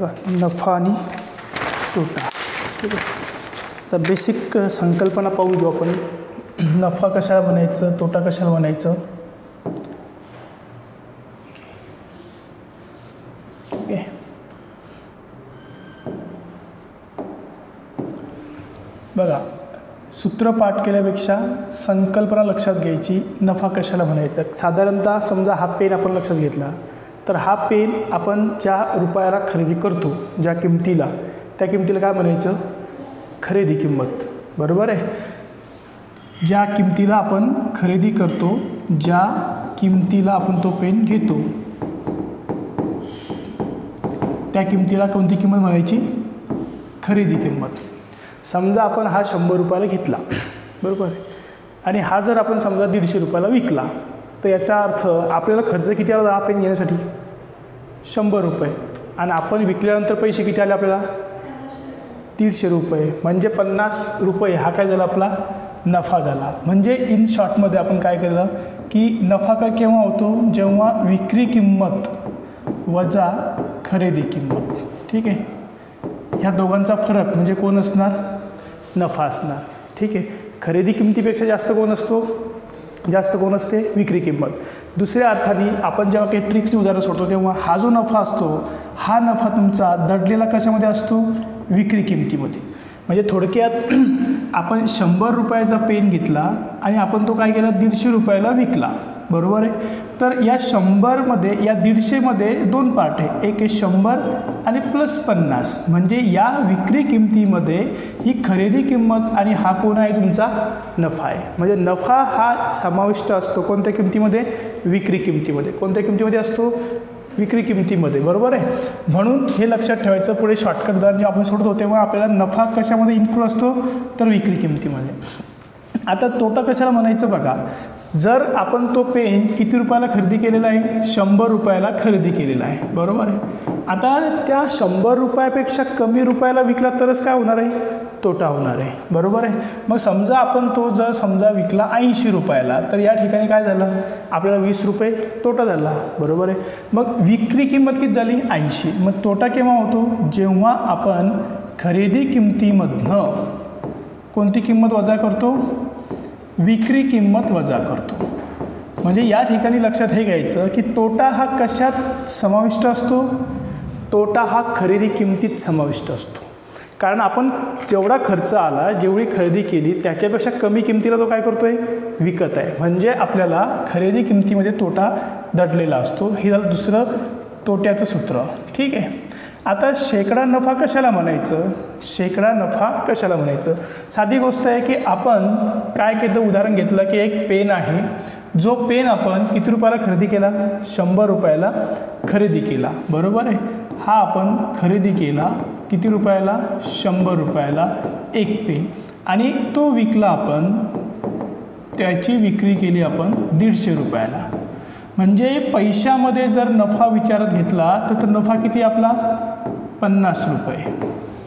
बघा नफा आणि तोटा, ठीक आहे. तर बेसिक संकल्पना पाहू घेऊ आपण. नफा कशाला म्हणायचं, तोटा कशाला म्हणायचं. ओके, बघा सूत्र पाठ केल्यापेक्षा संकल्पना लक्षात घ्यायची. नफा कशाला म्हणायचं. साधारणतः समजा हा पेन आपण लक्षात घेतला तर हा पेन आपण ज्या रुपयाला खरेदी करतो, ज्या किमतीला, त्या किमतीला काय म्हणायचं, खरेदी किंमत. बरोबर आहे. ज्या किमतीला आपण खरेदी करतो, ज्या किमतीला आपण तो पेन घेतो, त्या किमतीला कोणती किंमत म्हणायची, खरेदी किंमत. समजा आपण हा 100 रुपयाला घेतला, बरोबर आहे, आणि हा जर आपण समजा 150 रुपयाला विकला, तर याचा अर्थ आपल्याला खर्च किती आला हा पेन घेण्यासाठी, 100 रुपये, आणि आपण विकल्यानंतर पैसे किती आले आपल्याला, 150 रुपये. म्हणजे 50 रुपये हा काय झाला, आपला नफा झाला. म्हणजे इन शॉर्टमध्ये आपण काय केलं की नफा का केव्हा होतो, जेव्हा विक्री किंमत वजा खरेदी किंमत. ठीक आहे. ह्या दोघांचा फरक म्हणजे कोण असणार, नफा असणार. ठीक आहे. खरेदी किमतीपेक्षा जास्त कोण असतो, जास्त कोण असते, विक्री किंमत. दुसऱ्या अर्थाने आपण जेव्हा काही ट्रिक्सने उदाहरण सोडतो तेव्हा हा जो नफा असतो, हा नफा तुमचा दडलेला कशामध्ये असतो, विक्री किमतीमध्ये. म्हणजे थोडक्यात आपण 100 रुपयाचा पेन घेतला आणि आपण तो काय केला, 150 रुपयाला विकला. बरोबर आहे. तर या 100मध्ये, या 150मध्ये 2 पार्ट आहे. एक आहे 100 आणि +50. म्हणजे या विक्री किमतीमध्ये ही खरेदी किंमत आणि हा कोण आहे, तुमचा नफा आहे. म्हणजे नफा हा समाविष्ट असतो कोणत्या किमतीमध्ये, विक्री किमतीमध्ये. कोणत्या किमतीमध्ये असतो, विक्री किमतीमध्ये. बरोबर आहे. म्हणून हे लक्षात ठेवायचं. पुढे शॉर्टकट उदाहरण जे आपण सोडतो तेव्हा आपल्याला नफा कशामध्ये इन्क्लूड असतो, तर विक्री किमतीमध्ये. आता तोटा कशाला म्हणायचं बघा. जर आपण तो पेन किती रुपयाला खरेदी केलेला आहे, 100 रुपयाला खरेदी केलेला आहे. बरोबर आहे. आता त्या 100 रुपयापेक्षा कमी रुपयाला विकला तरच काय होणार आहे, तोटा होणार आहे. बरोबर आहे. मग समजा आपण तो जर समजा विकला 80 रुपयाला, तर या ठिकाणी काय झालं, आपल्याला 20 रुपये तोटा झाला. बरोबर आहे. मग विक्री किंमत किती झाली, 80. मग तोटा केव्हा होतो, जेव्हा आपण खरेदी किमतीमधनं कोणती किंमत वजा करतो, विक्री किंमत वजा करतो. म्हणजे या ठिकाणी लक्षात हे घ्यायचं की तोटा हा कशात समाविष्ट असतो, तोटा हा खरेदी किमतीत समाविष्ट असतो. कारण आपण जेवढा खर्च आला, जेवढी खरेदी केली त्याच्यापेक्षा कमी किमतीला तो काय करतो आहे, विकत आहे. म्हणजे आपल्याला खरेदी किमतीमध्ये तोटा दडलेला असतो. हे झालं दुसरं तोट्याचं सूत्र. ठीक आहे. आता शेकडा नफा कशाला म्हणायचं, शेकडा नफा कशाला म्हणायचं. साधी गोष्ट आहे की आपण काय केलं, उदाहरण घेतलं की एक पेन आहे, जो पेन आपण किती रुपयाला खरेदी केला, 100 रुपयाला खरेदी केला. बरोबर आहे. हा आपण खरेदी केला किती रुपयाला, 100 रुपयाला एक पेन, आणि तो विकला आपण, त्याची विक्री केली आपण 150 रुपयाला. म्हणजे पैशामध्ये जर नफा विचारात घेतला तर नफा किती आपला, 50 रुपये.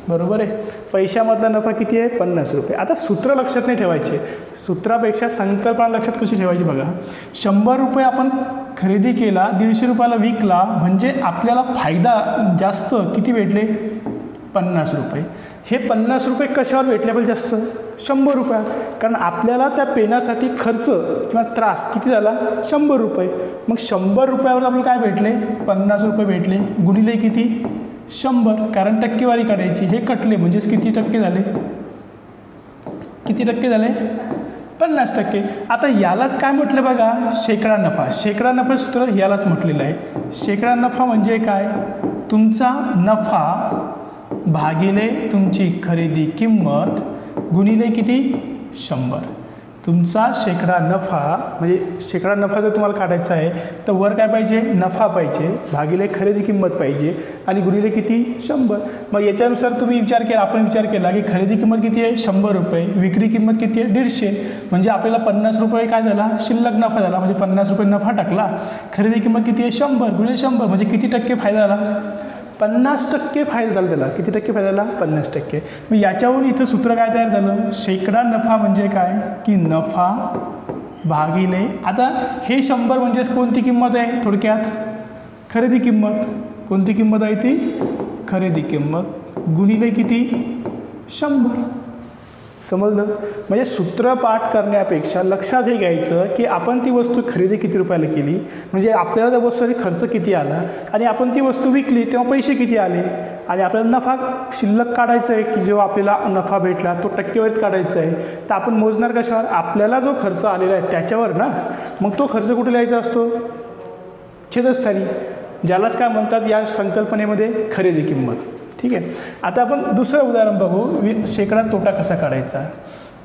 बरोबर आहे. पैशामधला नफा किती आहे, 50 रुपये. आता सूत्र लक्षात नाही ठेवायचे, सूत्रापेक्षा संकल्पना लक्षात कशी ठेवायची बघा. 100 रुपये आपण खरेदी केला, 150 रुपयाला विकला, म्हणजे आपल्याला फायदा जास्त किती भेटले, 50 रुपये. हे 50 रुपये कशावर भेटले आपल्याला जास्त, 100 रुपये. कारण आपल्याला त्या पेनासाठी खर्च किंवा त्रास किती झाला, 100 रुपये. मग 100 रुपयावर आपल्याला काय भेटले, 50 रुपये भेटले. गुणिले किती, 100. कारण टक्केवारी काढायची, हे कटले म्हणजेच किती टक्के झाले, किती टक्के झाले, 50%. आता यालाच काय म्हटलं बघा, शेकडा नफा. शेकडा नफा सूत्र यालाच म्हटलेलं आहे. शेकडा नफा म्हणजे काय, तुमचा नफा भागिले तुमची खरेदी किंमत गुणिले किती, 100. तुमचा शेकडा नफा, म्हणजे शेकडा नफा जर तुम्हाला काढायचा आहे तर वर काय पाहिजे, नफा पाहिजे, भागिले खरेदी किंमत पाहिजे, आणि गुणिले किती, 100. मग याच्यानुसार तुम्ही विचार केला, आपण विचार केला की खरेदी किंमत किती आहे, 100 रुपये, विक्री किंमत किती आहे, 150. म्हणजे आपल्याला 50 रुपये काय झाला, शिल्लक नफा झाला. म्हणजे 50 रुपये नफा टाकला, खरेदी किंमत किती आहे, 100 गुणिले 100, म्हणजे किती टक्के फायदा झाला, 50% फायदा झाला त्याला. किती टक्के फायदा झाला, 50%. मग याच्यावरून इथं सूत्र काय तयार झालं, शेकडा नफा म्हणजे काय की नफा भागिले, आता हे 100 म्हणजेच कोणती किंमत आहे, थोडक्यात खरेदी किंमत. कोणती किंमत आहे ती, खरेदी किंमत गुणिले किती 100. समजलं. म्हणजे सूत्र पाठ करण्यापेक्षा लक्षात हे घ्यायचं की आपण ती वस्तू खरेदी किती रुपयाला केली, म्हणजे आपल्याला त्या वस्तूसाठी खर्च किती आला आणि आपण ती वस्तू विकली तेव्हा पैसे किती आले आणि आपल्याला नफा शिल्लक काढायचा आहे की जेव्हा आपल्याला नफा भेटला तो टक्केवारीत काढायचा आहे. तर आपण मोजणार कशावर, आपल्याला जो खर्च आलेला आहे त्याच्यावर ना. मग तो खर्च कुठे लिहायचा असतो, छेदस्थानी, ज्यालाच काय म्हणतात या संकल्पनेमध्ये खरेदी किंमत. ठीक आहे. आता आपण दुसरं उदाहरण बघू, शेकडा तोटा कसा काढायचा.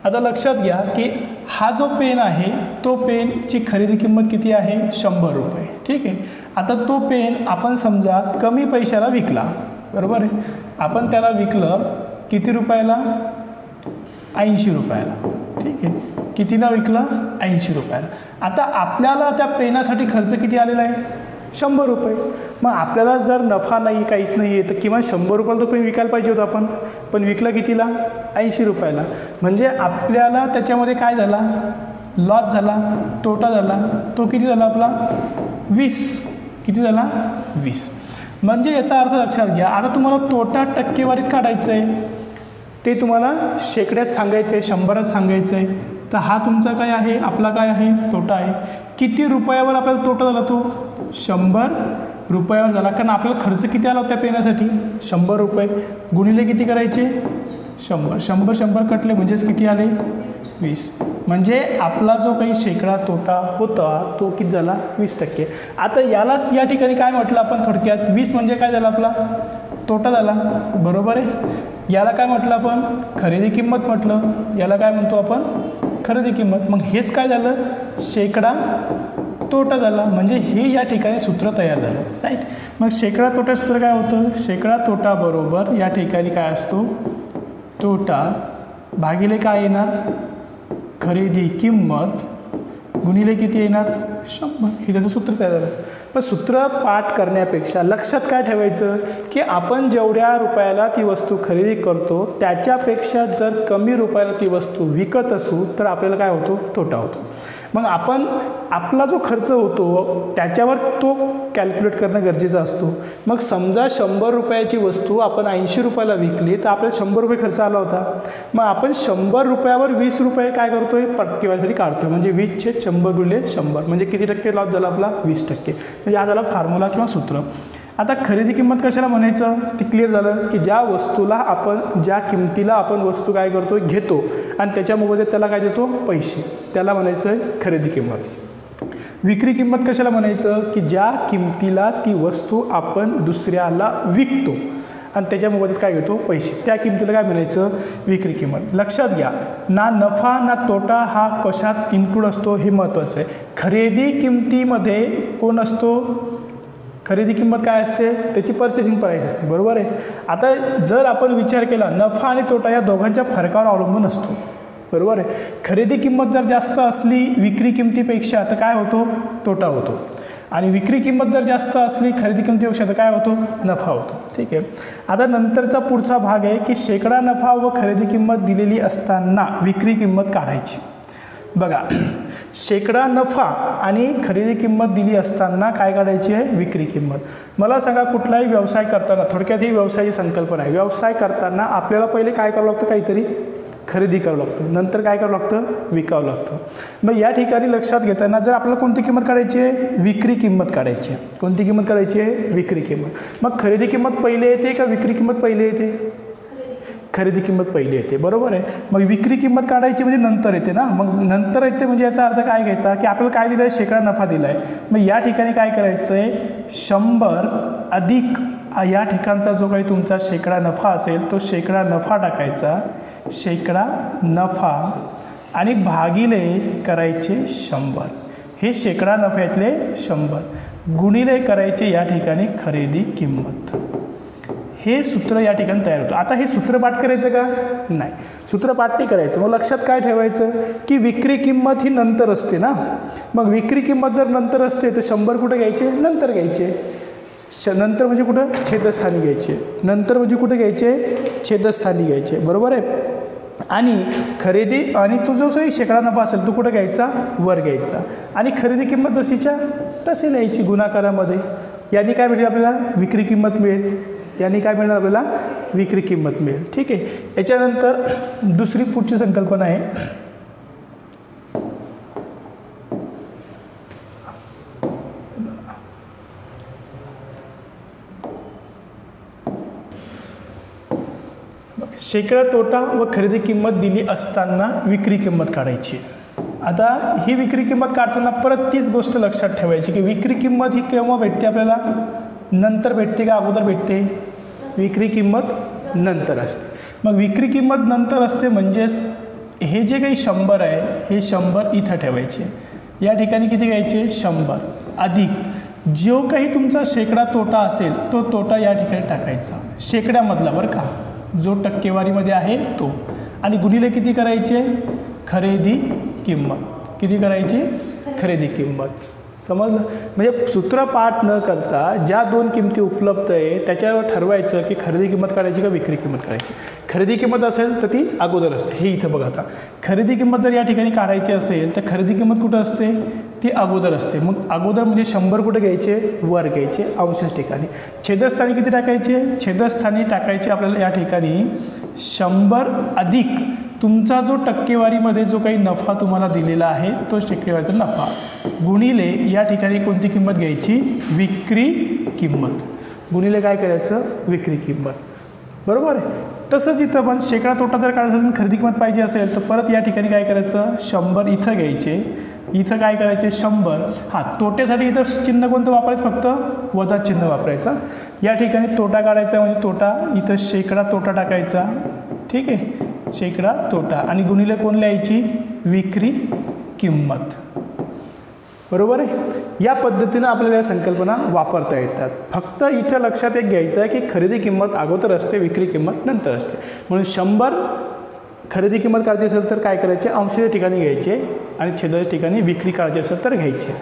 आता लक्षात घ्या की हा जो पेन आहे तो पेनची खरेदी किंमत किती आहे 100 रुपये. ठीक आहे. आता तो पेन आपण समजा कमी पैशाला विकला, बरोबर आहे. आपण त्याला विकलं किती रुपयाला, 80 रुपयाला. ठीक आहे. कितीला विकला, 80 रुपयाला. आता आपल्याला त्या पेनासाठी खर्च किती आलेला आहे, 100 रुपये. मग आपल्याला जर नफा नाही, काहीच नाही आहे, तर किमान 100 रुपयाला तो पेन विकायला पाहिजे होता आपण, पण विकला कितीला, 80 रुपयाला. म्हणजे आपल्याला त्याच्यामध्ये काय झाला, लॉस झाला, तोटा झाला. तो किती झाला आपला 20. किती झाला 20. म्हणजे याचा अर्थ लक्षात घ्या. आता तुम्हाला तोटा टक्केवारीत काढायचं आहे, ते तुम्हाला शेकड्यात सांगायचं आहे, 100त सांगायचं आहे. तर हा तुमचा काय आहे, आपला काय आहे, तोटा आहे. किती रुपयावर आपल्याला तोटा झाला, तो 100 रुपयावर झाला. कारण आपल्याला खर्च किती आला होता पेनासाठी, 100 रुपये. गुणिले किती करायचे, 100 कटले म्हणजेच किती आले 20. म्हणजे आपला जो काही शेकडा तोटा होता तो किती झाला 20%. आता यालाच या ठिकाणी काय म्हटलं आपण थोडक्यात, 20 म्हणजे काय झाला आपला तोटा झाला, बरोबर आहे. याला काय म्हटलं आपण, खरेदी किंमत म्हटलं. याला काय म्हणतो आपण, खरेदी किंमत. मग हेच काय झालं, शेकडा तोटा झाला. म्हणजे हे या ठिकाणी सूत्र तयार झालं, राईट. मग शेकडा तोटा सूत्र काय होतं, शेकडा तोटा बरोबर या ठिकाणी काय असतो, तोटा भागिले काय येणार, खरेदी किंमत गुणिले किती येणार 100. हे त्याचं सूत्र तयार झालं. पण सूत्र पाठ करण्यापेक्षा लक्षात काय ठेवायचं की आपण जेवढ्या रुपयाला ती वस्तू खरेदी करतो त्याच्यापेक्षा जर कमी रुपयाला ती वस्तू विकत असू तर आपल्याला काय होतो, तोटा होतो. मग आपण आपला जो खर्च होतो त्याच्यावर तो कॅल्क्युलेट करणं गरजेचं असतो. मग समजा 100 रुपयाची वस्तू आपण 80 रुपयाला विकली तर आपल्याला 100 रुपये खर्च आला होता. मग आपण 100 रुपयावर 20 रुपये काय करतोय, टक्केवारीसाठी काढतोय. म्हणजे 20/100 गुणिले 100 म्हणजे किती टक्के लॉस झाला आपला, 20%. म्हणजे हा झाला फॉर्म्युला किंवा सूत्र. आता खरेदी किंमत कशाला म्हणायचं ते क्लिअर झालं की ज्या वस्तूला आपण, ज्या किमतीला आपण वस्तू काय करतो, घेतो आणि त्याच्या मोबदल्यात त्याला काय देतो, पैसे, त्याला म्हणायचं आहे खरेदी किंमत. विक्री किंमत कशाला म्हणायचं की ज्या किमतीला ती वस्तू आपण दुसऱ्याला विकतो आणि त्याच्या मोबदल्यात काय घेतो, पैसे, त्या किमतीला काय म्हणायचं, विक्री किंमत. लक्षात घ्या, ना नफा ना तोटा हा कशात इन्क्लूड असतो हे महत्त्वाचं आहे. खरेदी किमतीमध्ये कोण असतो, खरेदी किंमत काय असते, त्याची पर्चेसिंग प्राईस असते, बरोबर आहे. आता जर आपण विचार केला नफा आणि तोटा या दोघांच्या फरकावर अवलंबून असतो, बरोबर आहे. खरेदी किंमत जर जास्त असली विक्री किमतीपेक्षा तर काय होतो, तोटा होतो. आणि विक्री किंमत जर जास्त असली खरेदी किमतीपेक्षा तर काय होतो, नफा होतो. ठीक आहे. आता नंतरचा पुढचा भाग आहे की शेकडा नफा व खरेदी किंमत दिलेली असताना विक्री किंमत काढायची. बघा, शेकडा नफा आणि खरेदी किंमत दिली असताना काय काढायची आहे, विक्री किंमत. मला सांगा, कुठलाही व्यवसाय करताना, थोडक्यात ही व्यवसायाची संकल्पना आहे, व्यवसाय करताना आपल्याला पहिले काय करावं लागतं, काहीतरी खरेदी करावं लागतं, नंतर काय करावं लागतं, विकावं लागतं. मग या ठिकाणी लक्षात घेताना जर आपल्याला कोणती किंमत काढायची आहे, विक्री किंमत काढायची आहे. कोणती किंमत काढायची आहे, विक्री किंमत. मग खरेदी किंमत पहिले येते का विक्री किंमत पहिले येते, खरेदी किंमत पहिली येते, बरोबर आहे. मग विक्री किंमत काढायची म्हणजे नंतर येते ना. मग नंतर येते म्हणजे याचा अर्थ काय घ्यायचा की आपल्याला काय दिलं आहे, शेकडा नफा दिला आहे. मग या ठिकाणी काय करायचं आहे, 100 अधिक या ठिकाणचा जो काही तुमचा शेकडा नफा असेल तो शेकडा नफा टाकायचा, शेकडा नफा आणि भागिले करायचे 100. हे शेकडा नफ्यातले 100 गुणिले करायचे या ठिकाणी खरेदी किंमत. हे सूत्र या ठिकाणी तयार होतं. आता हे सूत्र पाठ करायचं का, नाही, सूत्र पाठ नाही करायचं. मग लक्षात काय ठेवायचं की विक्री किंमत ही नंतर असते ना. मग विक्री किंमत जर नंतर असते तर 100 कुठे घ्यायचे, नंतर घ्यायचे. नंतर म्हणजे कुठं, छेदस्थानी घ्यायचे. नंतर म्हणजे कुठे घ्यायचे, छेदस्थानी घ्यायचे, बरोबर आहे. आणि खरेदी आणि तो जो काही शेकडा नफा असेल तो कुठं घ्यायचा, वर घ्यायचा. आणि खरेदी किंमत जशीच्या तशी लिहायची गुणाकारामध्ये. यांनी काय भेटेल आपल्याला, विक्री किंमत मिळेल. याने काय मिळणार आपल्याला विक्री किंमत मिळेल. ठीक आहे. याच्यानंतर दुसरी पुढची संकल्पना आहे शेकडा तोटा व खरेदी किंमत दिली असताना विक्री किंमत काढायची. आता ही विक्री किंमत काढताना परत तीच गोष्ट लक्षात ठेवायची की विक्री किंमत ही केव्हा भेटते आपल्याला, नंतर भेटते का अगोदर भेटते. विक्री किंमत नंतर असते. मग विक्री किंमत नंतर असते म्हणजेच हे जे काही 100 आहे हे 100 इथं ठेवायचे. या ठिकाणी किती घ्यायचे 100 अधिक जो काही तुमचा शेकडा तोटा असेल तो तोटा या ठिकाणी टाकायचा शेकड्यामधला बरं का, जो टक्केवारीमध्ये आहे तो, आणि गुणिले किती करायचे खरेदी किंमत. किती करायची खरेदी किंमत. समजलं. म्हणजे सूत्र पाठ न करता ज्या दोन किमती उपलब्ध आहे त्याच्यावर ठरवायचं की खरेदी किंमत काढायची का विक्री किंमत काढायची. खरेदी किंमत असेल तर ती अगोदर असते. हे इथं बघा आता खरेदी किंमत जर या ठिकाणी काढायची असेल तर खरेदी किंमत कुठं असते ती अगोदर असते. मग अगोदर म्हणजे 100 कुठे घ्यायचे वर घ्यायचे अंशच ठिकाणी. छेदस्थानी किती टाकायचे छेदस्थानी टाकायचे आपल्याला या ठिकाणी 100 अधिक तुमचा जो टक्केवारीमध्ये जो काही नफा तुम्हाला दिलेला आहे तो टक्केवारीचा नफा गुणिले या ठिकाणी कोणती किंमत घ्यायची विक्री किंमत. गुणिले काय करायचं विक्री किंमत. बरोबर आहे. तसंच इथं पण शेकडा तोटा जर काढायचा असेल खरेदी किंमत पाहिजे असेल तर परत या ठिकाणी काय करायचं 100 इथं घ्यायचे. इथं काय करायचे 100. हां तोट्यासाठी इथं चिन्ह कोणतं वापरायचं फक्त वजा चिन्ह वापरायचं. या ठिकाणी तोटा काढायचा म्हणजे तोटा इथं शेकडा तोटा टाकायचा. ठीक आहे शेकडा तोटा आणि गुणिले कोण लिहायची विक्री किंमत. बरोबर आहे. या पद्धतीनं आपल्याला या संकल्पना वापरता येतात. फक्त इथं लक्षात एक घ्यायचं आहे की खरेदी किंमत अगोदर असते विक्री किंमत नंतर असते. म्हणून 100 खरेदी किंमत काढायची असेल तर काय करायचे अंशाच्या ठिकाणी घ्यायचे आणि छेदाच्या ठिकाणी विक्री काढायची असेल तर घ्यायचे.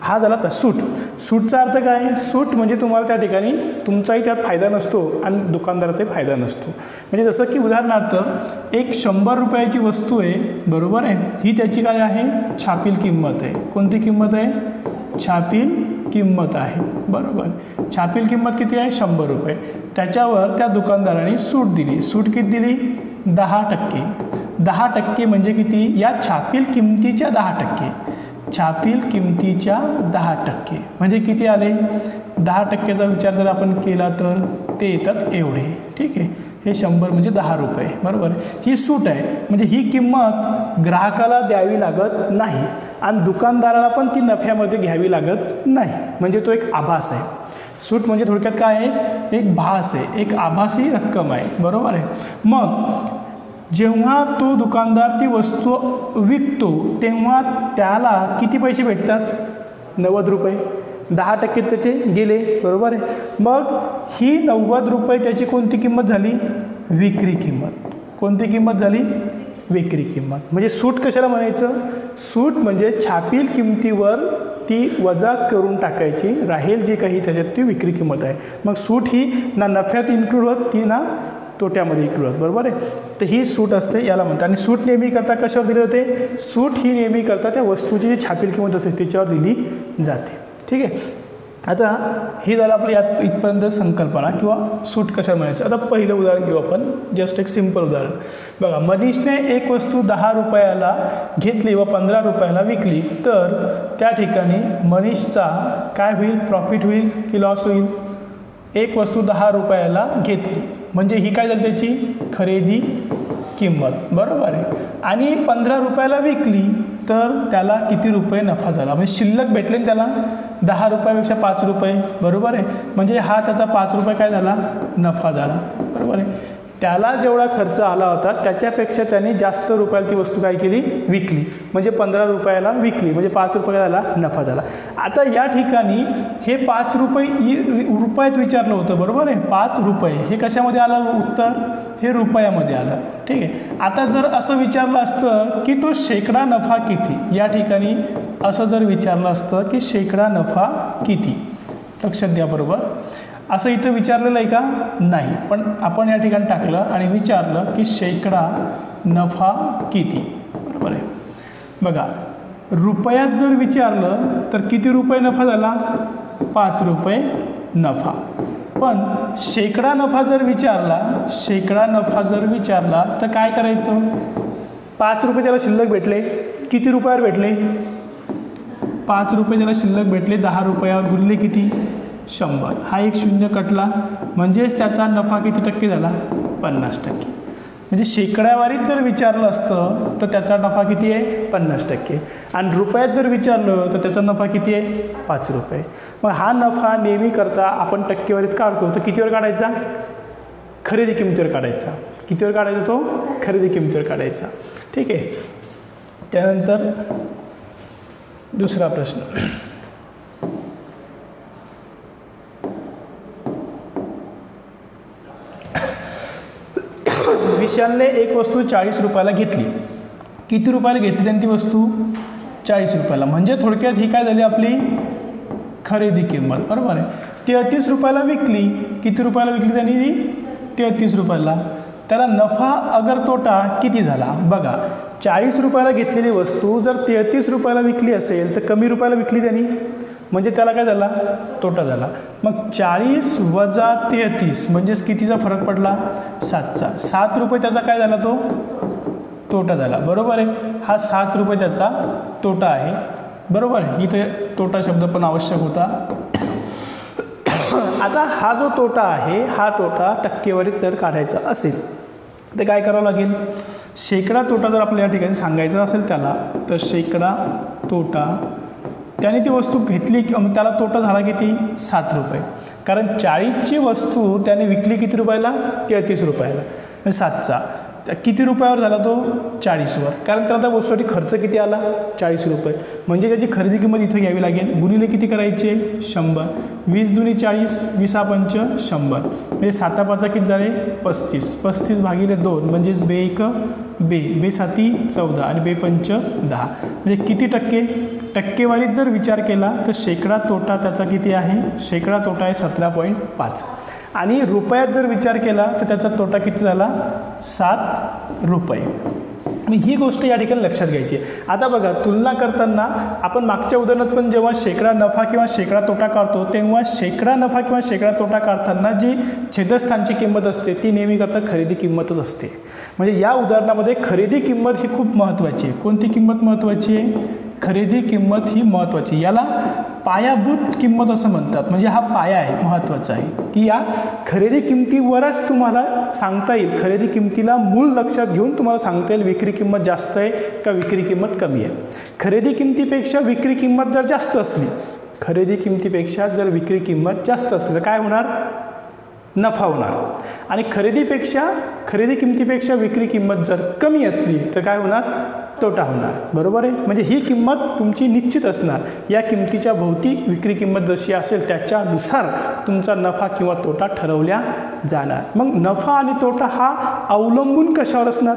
हा झाला तर सूट. सूटचा अर्थ काय सूट म्हणजे तुम्हाला त्या ठिकाणी तुमचाही त्यात फायदा नसतो आणि दुकानदाराचाही फायदा नसतो. म्हणजे जसं की उदाहरणार्थ एक 100 रुपयाची वस्तू आहे बरोबर आहे. ही त्याची काय आहे छापील किंमत आहे. कोणती किंमत आहे छापील किंमत आहे. बरोबर. छापील किंमत किती आहे 100 रुपये. त्याच्यावर त्या दुकानदाराने सूट दिली. सूट किती दिली 10%. 10% म्हणजे किती या छापील किमतीच्या 10%. छापील किमतीच्या 10% म्हणजे किती आले 10%चा विचार जर आपण केला तर ते येतात एवढे. ठीक आहे. हे 100 म्हणजे 10 रुपये. बरोबर. ही सूट आहे म्हणजे ही किंमत ग्राहकाला द्यावी लागत नाही आणि दुकानदाराला पण ती नफ्यामध्ये घ्यावी लागत नाही. म्हणजे तो एक आभास आहे. सूट म्हणजे थोडक्यात काय आहे एक भास आहे एक आभासी रक्कम आहे. बरोबर आहे. मग जेव्हा तो दुकानदार ती वस्तू विकतो तेव्हा त्याला किती पैसे भेटतात 90 रुपये. 10% त्याचे गेले. बरोबर आहे. मग ही 90 रुपये त्याची कोणती किंमत झाली विक्री किंमत. कोणती किंमत झाली विक्री किंमत. म्हणजे सूट कशाला म्हणायचं सूट म्हणजे छापील किमतीवर ती वजा करून टाकायची राहील जी काही त्याच्यात ती विक्री किंमत आहे. मग सूट ही ना नफ्यात इन्क्लूड होत ती ना तोट्यामध्ये इन्क्लूड होत. बरोबर आहे. तर ही सूट असते याला म्हणतात. आणि सूट नेहमी करता कशावर दिली जाते सूट ही नेहमी करता त्या वस्तूची जी छापील किंमत असते त्याच्यावर दिली जाते. ठीक आहे. आता ही झालं आपलं यात इथपर्यंत संकल्पना किंवा सूट कशा म्हणायचं. आता पहिलं उदाहरण घेऊ आपण जस्ट एक सिंपल उदाहरण बघा. मनीषने एक वस्तू 10 रुपयाला घेतली व 15 रुपयाला विकली तर त्या ठिकाणी मनीषचा काय होईल प्रॉफिट होईल की लॉस होईल. एक वस्तू 10 रुपयाला घेतली म्हणजे ही काय झाली त्याची खरेदी किंमत. बरोबर आहे. आणि 15 रुपयाला विकली तर त्याला किती रुपये नफा झाला म्हणजे शिल्लक भेटले त्याला 10 रुपयापेक्षा 5 रुपये. बरोबर आहे. म्हणजे हा त्याचा 5 रुपये काय झाला नफा झाला. बरोबर आहे. त्याला जेवढा खर्च आला होता त्याच्यापेक्षा त्यांनी जास्त रुपयाला ती वस्तू काय केली विकली म्हणजे 15 रुपयाला विकली म्हणजे 5 रुपये झाला नफा झाला. आता या ठिकाणी हे 5 रुपये रुपयात विचारलं होतं. बरोबर आहे. 5 रुपये हे कशामध्ये आलं उत्तर हे रुपयामध्ये आलं. ठीक आहे. आता जर असं विचारलं असतं की तो शेकडा नफा किती या ठिकाणी असं जर विचारलं असतं की शेकडा नफा किती लक्षात द्या. बरोबर. असं इथं विचारलेलं आहे का नाही. पण आपण या ठिकाणी टाकलं आणि विचारलं की शेकडा नफा किती. बरोबर आहे. बघा रुपयात जर विचारलं तर किती रुपये नफा झाला 5 रुपये नफा. पण शेकडा नफा जर विचारला तर काय करायचं? 5 रुपये त्याला शिल्लक भेटले, किती रुपयावर भेटले? 5 रुपये त्याला शिल्लक भेटले 10 रुपयावर, गुणिले किती? 100. हा एक शून्य कटला, म्हणजेच त्याचा नफा किती टक्के झाला? 50%. म्हणजे शेकड्यावारीत जर विचारलं असतं तर त्याचा नफा किती आहे? 50%. आणि रुपयात जर विचारलं तर त्याचा नफा किती आहे? 5 रुपये. मग हा नफा नेहमी करता आपण टक्केवारीत काढतो तर कितीवर काढायचा? खरेदी किमतीवर काढायचा. कितीवर काढायचा तो? खरेदी किमतीवर काढायचा. ठीक आहे. त्यानंतर दुसरा प्रश्न. विशालने एक वस्तू 40 रुपयाला घेतली. किती रुपयाला घेतली त्यांनी ती वस्तू? 40 रुपयाला. म्हणजे थोडक्यात ही काय झाली आपली खरेदी किंमत. बरोबर आहे. 33 रुपयाला विकली. किती रुपयाला विकली त्यांनी ती? 33 रुपयाला. त्याला नफा अगर तोटा किती झाला बघा. 40 रुपयाला घेतलेली वस्तू जर 33 रुपयाला विकली असेल तर कमी रुपयाला विकली त्यांनी, म्हणजे त्याला काय झाला? तोटा झाला. मग 40 वजा 33 म्हणजेच कितीचा फरक पडला? 7चा. 7 रुपये त्याचा काय झाला? तो तोटा झाला. बरोबर आहे. हा 7 रुपये त्याचा तोटा आहे. बरोबर आहे. इथे तोटा शब्द पण आवश्यक होता. आता हा जो तोटा आहे हा तोटा टक्केवारीत जर काढायचा असेल तर काय करावं लागेल? शेकडा तोटा जर आपल्या या ठिकाणी सांगायचा असेल त्याला, तर शेकडा तोटा, त्याने ती वस्तू घेतली, त्याला तोटा झाला किती? 7 रुपये. कारण 40ची वस्तू त्याने विकली किती रुपयाला? 33 रुपयाला. 7चा किती रुपयावर झाला तो? 40वर. कारण त्याला त्या वस्तूसाठी खर्च किती आला? 40 रुपये. म्हणजे त्याची खरेदी किंमत इथं घ्यावी लागेल. गुणिले किती करायचे? 100. 20 दुनी 40, 20 पंच 100. म्हणजे 7 5 किती झाले? 35. 35 भागिले 2 म्हणजेच बे 1 बे, बे 7 14 आणि बे 5 10. म्हणजे किती टक्के? टक्केवारीत जर विचार केला तर शेकडा तोटा त्याचा किती आहे? शेकडा तोटा आहे 17.5. आणि रुपयात जर विचार केला तर त्याचा तोटा किती झाला? 7 रुपये. आणि ही गोष्ट या ठिकाणी लक्षात घ्यायची आहे. आता बघा, तुलना करताना आपण मागच्या उदाहरणात पण जेव्हा शेकडा नफा किंवा शेकडा तोटा काढतो तेव्हा शेकडा नफा किंवा शेकडा तोटा काढताना जी छेदस्थानची किंमत असते ती नेहमी करता खरेदी किंमतच असते. म्हणजे या उदाहरणामध्ये खरेदी किंमत ही खूप महत्त्वाची आहे. कोणती किंमत महत्त्वाची आहे? खरेदी किंमत ही महत्त्वाची. याला पायाभूत किंमत असं म्हणतात. म्हणजे हा पाया आहे, महत्त्वाचा आहे की या खरेदी किमतीवरच तुम्हाला सांगता येईल, खरेदी किमतीला मूळ लक्षात घेऊन तुम्हाला सांगता येईल विक्री किंमत जास्त आहे का विक्री किंमत कमी आहे. खरेदी किमतीपेक्षा विक्री किंमत जर जास्त असली, खरेदी किमतीपेक्षा जर विक्री किंमत जास्त असली तर काय होणार? नफा होणार. आणि खरेदी किमतीपेक्षा विक्री किंमत जर कमी असली तर काय होणार? तोटा होणार. बरोबर आहे. म्हणजे ही किंमत तुमची निश्चित असणार. या किमतीच्या भोवती विक्री किंमत जशी असेल त्याच्यानुसार तुमचा नफा किंवा तोटा ठरवल्या जाणार. मग नफा आणि तोटा हा अवलंबून कशावर असणार?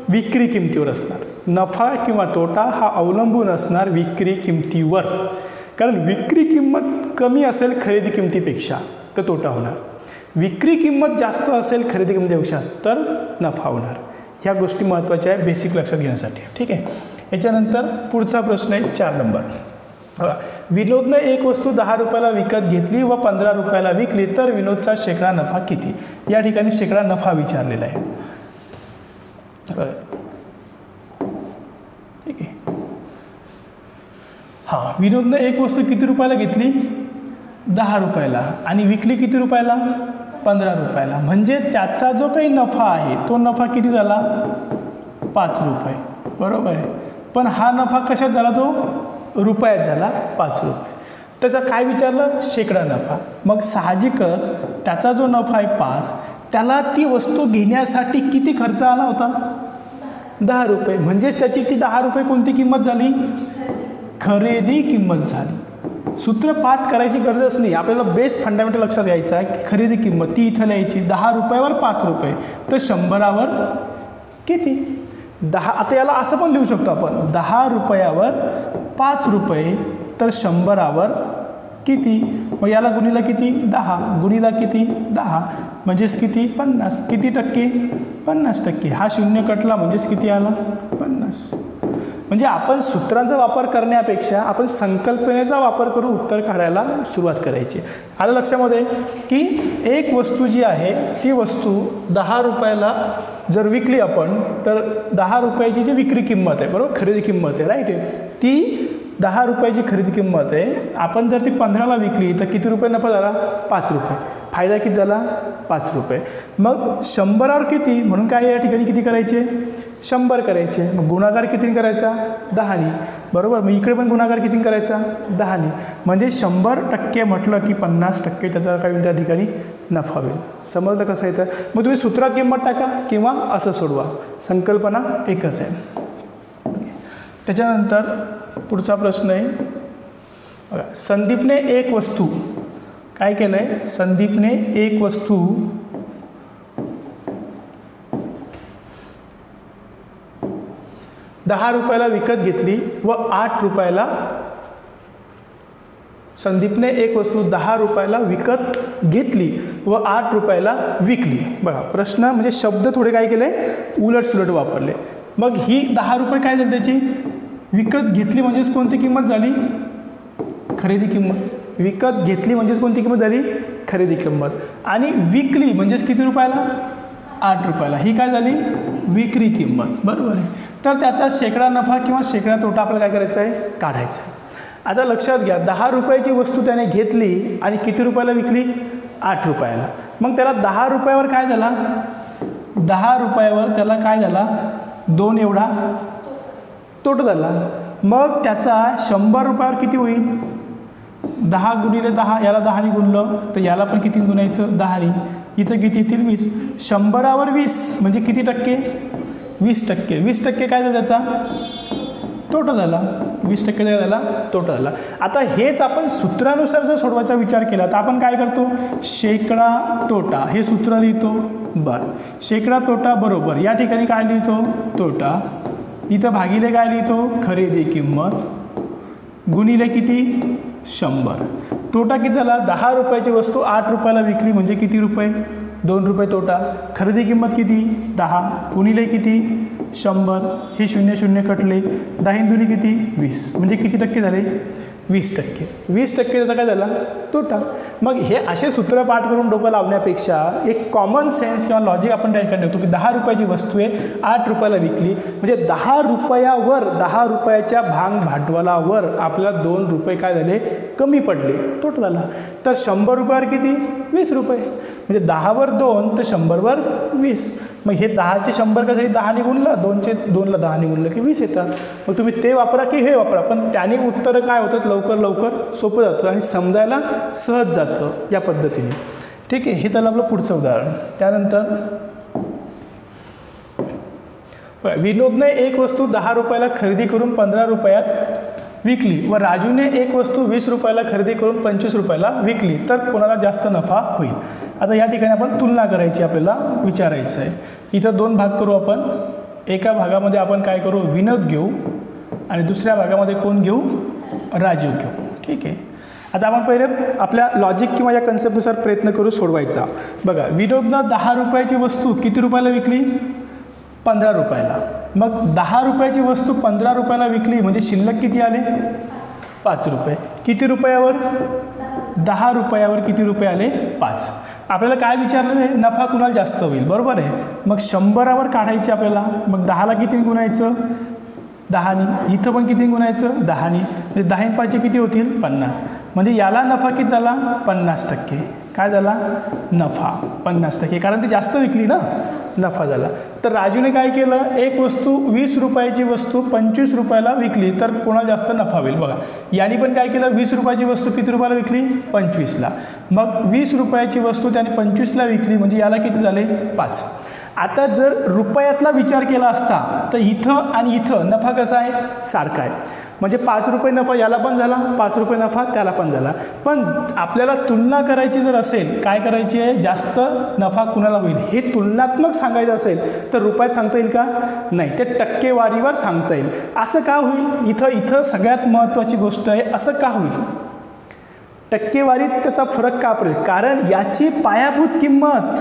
विक्री किमतीवर असणार. नफा किंवा तोटा हा अवलंबून असणार विक्री किमतीवर. कारण विक्री किंमत कमी असेल खरेदी किमतीपेक्षा तर तोटा होणार. विक्री किंमत जास्त असेल खरेदी किमतीपेक्षा तर नफा होणार. ह्या गोष्टी महत्त्वाच्या आहे बेसिक लक्षात घेण्यासाठी. ठीक आहे. याच्यानंतर पुढचा प्रश्न आहे 4 नंबर. विनोदनं एक वस्तू 10 रुपयाला विकत घेतली व 15 रुपयाला विकली तर विनोदचा शेकडा नफा किती? या ठिकाणी शेकडा नफा विचारलेला आहे. ठीक आहे. हां, विनोदनं एक वस्तू किती रुपयाला घेतली? 10 रुपयाला आणि विकली किती रुपयाला? 15 रुपयाला. म्हणजे त्याचा जो काही नफा आहे तो नफा किती झाला? 5 रुपये. बरोबर आहे. पण हा नफा कशात झाला? तो रुपयात झाला, 5 रुपये. त्याचा काय विचारलं? शेकडा नफा. मग साहजिकच त्याचा जो नफा आहे 5, त्याला ती वस्तू घेण्यासाठी किती खर्च आला होता? 10 रुपये. म्हणजेच त्याची ती 10 रुपये कोणती किंमत झाली? खरेदी किंमत झाली. सूत्र पाठ करायची गरजच नाही. आपल्याला बेस फंडामेंटल लक्षात घ्यायचा आहे की खरेदी किंमत ती इथं लिहायची. 10 रुपयावर 5 रुपये तर 100वर किती? 10. आता याला असं पण लिहू शकतो आपण, 10 रुपयावर 5 रुपये तर 100वर किती? मग याला गुणिला किती? 10. गुणिला किती? 10. म्हणजेच किती? 50. किती टक्के? 50%. हा शून्य कटला म्हणजेच किती आला? 50. म्हणजे आपण सूत्रांचा वापर करण्यापेक्षा आपण संकल्पनेचा वापर करून उत्तर काढायला सुरुवात करायची. आलं लक्षामध्ये की एक वस्तू जी आहे ती वस्तू 10 रुपयाला जर विकली आपण तर 10 रुपयाची जी विक्री किंमत आहे, बरोबर, खरेदी किंमत आहे, राईट आहे, ती 10 रुपयाची खरेदी किंमत आहे. आपण जर ती 15ला विकली तर किती रुपये नफा झाला? 5 रुपये. फायदा किती झाला? 5 रुपये. मग 100वर किती, म्हणून काय या ठिकाणी किती करायचे? 100 करायचे. मग गुणाकार किती करायचा? 10ने, बरोबर. मग इकडे पण गुणाकार किती करायचा? 10ने. म्हणजे 100% म्हटलं की 50% त्याचा काही त्या ठिकाणी नफा होईल. समजलं कसं येतं? मग तुम्ही सूत्रात किंमत टाका किंवा असं सोडवा, संकल्पना एकच आहे. त्याच्यानंतर पुढचा प्रश्न आहे बघा. संदीपने एक वस्तू काय केलं आहे? संदीपने एक वस्तू 10 रुपयाला विकत घेतली व 8 रुपयाला, संदीपने एक वस्तू 10 रुपयाला विकत घेतली व 8 रुपयाला विकली. बघा प्रश्न म्हणजे शब्द थोडे काय केले? उलटसुलट वापरले. मग ही 10 रुपये काय झाली त्याची? विकत घेतली म्हणजेच कोणती किंमत झाली? खरेदी किंमत. विकत घेतली म्हणजेच कोणती किंमत झाली? खरेदी किंमत. आणि विकली म्हणजेच किती रुपयाला? 8 रुपयाला. ही काय झाली? विक्री किंमत, बरोबर आहे. तर त्याचा शेकडा नफा किंवा शेकडा तोटा आपल्याला काय करायचा आहे? काढायचा आहे. आता लक्षात घ्या, 10 रुपयाची वस्तू त्याने घेतली आणि किती रुपयाला विकली? 8 रुपयाला. मग त्याला 10 रुपयावर काय झाला? 10 रुपयावर त्याला काय झाला? 2 एवढा तोटा झाला. मग त्याचा 100 रुपयावर किती होईल? 10 गुणिले 10, याला 10ने गुणलं तर याला पण किती गुणायचं? 10ने. इथं किती येतील? 20. 100वर 20 म्हणजे किती टक्के? 20%. 20% काय झालं? त्याचा तोटा झाला. 20% काय झाला? तोटा झाला. आता हेच आपण सूत्रानुसार जर सोडवायचा विचार केला तर आपण काय करतो? शेकडा तोटा हे सूत्र लिहितो. बरं, शेकडा तोटा बरोबर या ठिकाणी काय लिहितो? तोटा. इथं भागिले काय लिहितो? खरेदी किंमत गुणिले किती? 100. तोटा किती झाला? 10 रुपयाची वस्तू 8 रुपयाला विकली म्हणजे किती रुपये? 2 रुपये तोटा. खरेदी किंमत किती? 10 गुणिले किती? 100. हे 0 कटले. 10 दुनी किती? 20 म्हणजे किती टक्के झाले? 20%. 20% त्याचा काय झाला? तोटा. मग हे असे सूत्र पाठ करून डोकं लावण्यापेक्षा एक कॉमन सेन्स किंवा लॉजिक आपण त्या ठिकाणी ठेवतो की 10 रुपयाची वस्तू आहे, 8 रुपयाला विकली म्हणजे 10 रुपयावर 10 रुपयाच्या भांडवलावर आपल्याला 2 रुपये काय झाले? कमी पडले, तोटा झाला. तर 100 रुपयावर किती? 20 रुपये. म्हणजे 10वर 2 तर 100वर 20. मग हे 10चे 100 कधी 10ने गुणलं, 2ला 10ने गुणलं की 20 येतात. मग तुम्ही ते वापरा की हे वापरा, पण त्याने उत्तरं काय होतात? लवकर सोपं जातं आणि समजायला सहज जातं या पद्धतीने. ठीक आहे, हे त्याला आपलं पुढचं उदाहरण. त्यानंतर विनोदने एक वस्तू 10 रुपयाला खरेदी करून 15 रुपयात विकली व राजूने एक वस्तू 20 रुपयाला खरेदी करून 25 रुपयाला विकली तर कोणाला जास्त नफा होईल? आता या ठिकाणी आपण तुलना करायची आपल्याला विचारायचं आहे. इथं 2 भाग करू आपण. एका भागामध्ये आपण काय करू? विनोद घेऊ आणि दुसऱ्या भागामध्ये कोण घेऊ? राजू घेऊ. ठीक आहे. आता आपण पहिले आपल्या लॉजिक किंवा या कन्सेप्टनुसार प्रयत्न करू सोडवायचा. बघा, विनोदनं 10 रुपयाची वस्तू किती रुपयाला विकली? 15 रुपयाला. मग 10 रुपयाची वस्तू 15 रुपयाला विकली म्हणजे शिल्लक किती आले? 5 रुपये. किती रुपयावर? 10 रुपयावर किती रुपये आले? 5. आपल्याला काय विचारलं आहे? नफा कुणाला जास्त होईल, बरोबर आहे. मग 100वर काढायचे आपल्याला. मग 10ला किती गुणायचं? 10ने. इथं पण किती गुणायचं? 10ने. म्हणजे 10 आणि 5 किती होतील? 50. म्हणजे याला नफा किती झाला? 50%. काय झाला? नफा 50%, कारण ती जास्त विकली ना, नफा झाला. तर राजूने काय केलं? एक वस्तू 20 रुपयाची वस्तू 25 रुपयाला विकली तर कोणाला जास्त नफा होईल? बघा, याने पण काय केलं? 20 रुपयाची वस्तू किती रुपयाला विकली? 25ला. मग 20 रुपयाची वस्तू त्याने 25ला विकली म्हणजे याला किती झाले? 5. आता जर रुपयातला विचार केला असता तर इथं आणि इथं नफा कसा आहे? सारखा आहे. म्हणजे 5 रुपये नफा याला पण झाला, 5 रुपये नफा त्याला पण झाला. पण आपल्याला तुलना करायची जर असेल, काय करायची आहे? जास्त नफा कुणाला होईल हे तुलनात्मक सांगायचं असेल तर रुपयात सांगता येईल का? नाही, ते टक्केवारीवर सांगता येईल. असं का होईल? इथं सगळ्यात महत्त्वाची गोष्ट आहे, असं का होईल? टक्केवारीत त्याचा फरक का पडेल? कारण याची पायाभूत किंमत